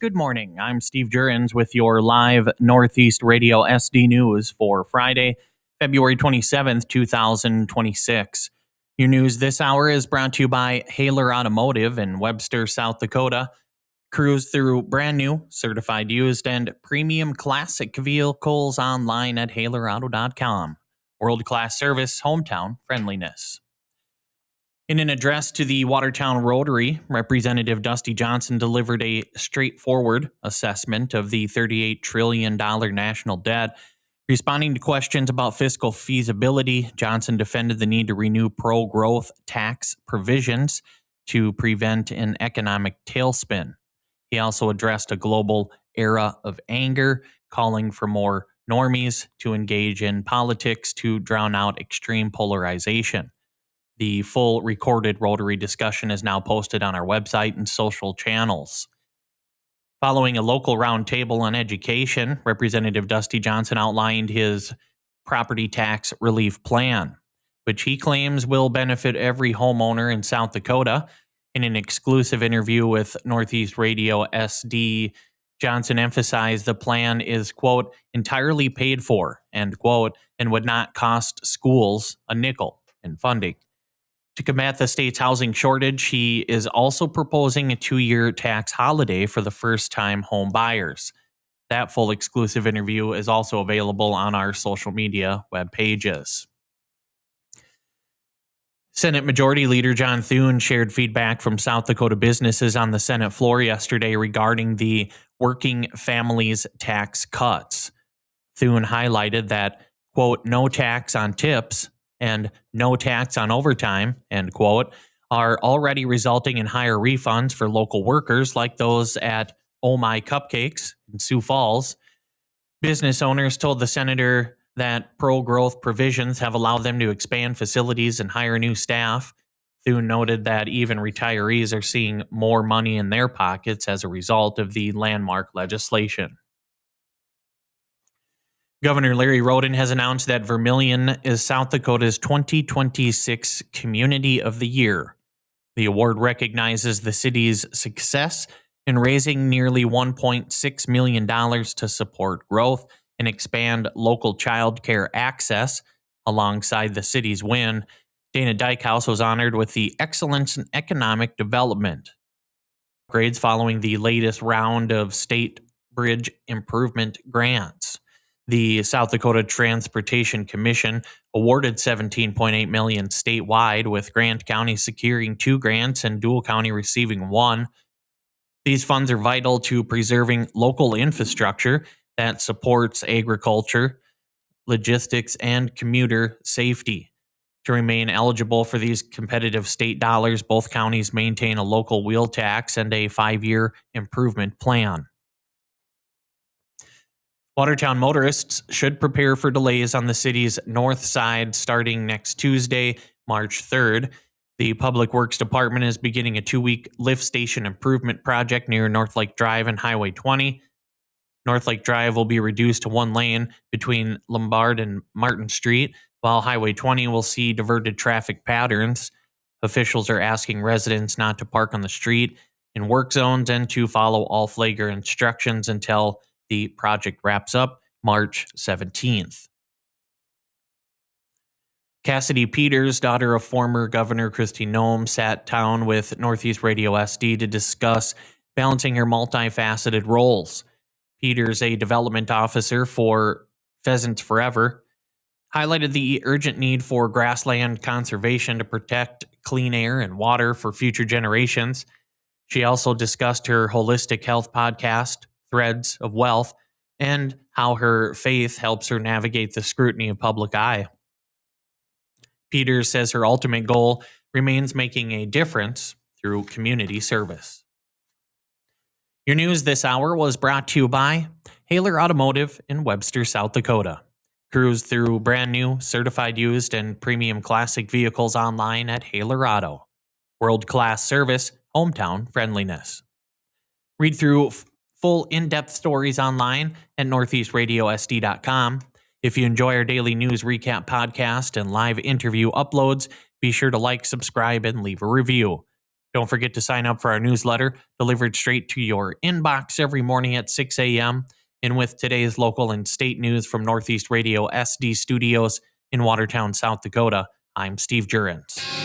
Good morning. I'm Steve Jurens with your live Northeast Radio SD News for Friday, February 27th, 2026. Your news this hour is brought to you by Haler Automotive in Webster, South Dakota. Cruise through brand new, certified used, and premium classic vehicles online at HalerAuto.com. World-class service, hometown friendliness. In an address to the Watertown Rotary, Representative Dusty Johnson delivered a straightforward assessment of the $38 trillion national debt. Responding to questions about fiscal feasibility, Johnson defended the need to renew pro-growth tax provisions to prevent an economic tailspin. He also addressed a global era of anger, calling for more normies to engage in politics to drown out extreme polarization. The full recorded Rotary discussion is now posted on our website and social channels. Following a local roundtable on education, Representative Dusty Johnson outlined his property tax relief plan, which he claims will benefit every homeowner in South Dakota. In an exclusive interview with Northeast Radio SD, Johnson emphasized the plan is, quote, entirely paid for, end quote, and would not cost schools a nickel in funding. To combat the state's housing shortage, he is also proposing a 2-year tax holiday for the first-time home buyers. That full exclusive interview is also available on our social media web pages. Senate Majority Leader John Thune shared feedback from South Dakota businesses on the Senate floor yesterday regarding the working families tax cuts. Thune highlighted that, quote, no tax on tips and no tax on overtime, end quote, are already resulting in higher refunds for local workers like those at Oh My Cupcakes in Sioux Falls. Business owners told the senator that pro-growth provisions have allowed them to expand facilities and hire new staff. Thune noted that even retirees are seeing more money in their pockets as a result of the landmark legislation. Governor Larry Roden has announced that Vermilion is South Dakota's 2026 Community of the Year. The award recognizes the city's success in raising nearly $1.6 million to support growth and expand local child care access. Alongside the city's win, Dana Dykhouse was honored with the Excellence in Economic Development grades following the latest round of state bridge improvement grants. The South Dakota Transportation Commission awarded $17.8 million statewide, with Grant County securing 2 grants and Dual County receiving 1. These funds are vital to preserving local infrastructure that supports agriculture, logistics, and commuter safety. To remain eligible for these competitive state dollars, both counties maintain a local wheel tax and a 5-year improvement plan. Watertown motorists should prepare for delays on the city's north side starting next Tuesday, March 3rd. The Public Works Department is beginning a 2-week lift station improvement project near North Lake Drive and Highway 20. North Lake Drive will be reduced to 1 lane between Lombard and Martin Street, while Highway 20 will see diverted traffic patterns. Officials are asking residents not to park on the street in work zones and to follow all flagger instructions until the project wraps up March 17th. Cassidy Peters, daughter of former Governor Kristi Noem, sat down with Northeast Radio SD to discuss balancing her multifaceted roles. Peters, a development officer for Pheasants Forever, highlighted the urgent need for grassland conservation to protect clean air and water for future generations. She also discussed her holistic health podcast, Threads of Wealth, and how her faith helps her navigate the scrutiny of public eye. Peters says her ultimate goal remains making a difference through community service. Your news this hour was brought to you by Haler Automotive in Webster, South Dakota. Cruise through brand new, certified used, and premium classic vehicles online at Haler Auto. World-class service, hometown friendliness. Read through full in-depth stories online at northeastradiosd.com. If you enjoy our daily news recap podcast and live interview uploads, be sure to like, subscribe, and leave a review. Don't forget to sign up for our newsletter, delivered straight to your inbox every morning at 6 a.m. And with today's local and state news from Northeast Radio SD Studios in Watertown, South Dakota, I'm Steve Jurens.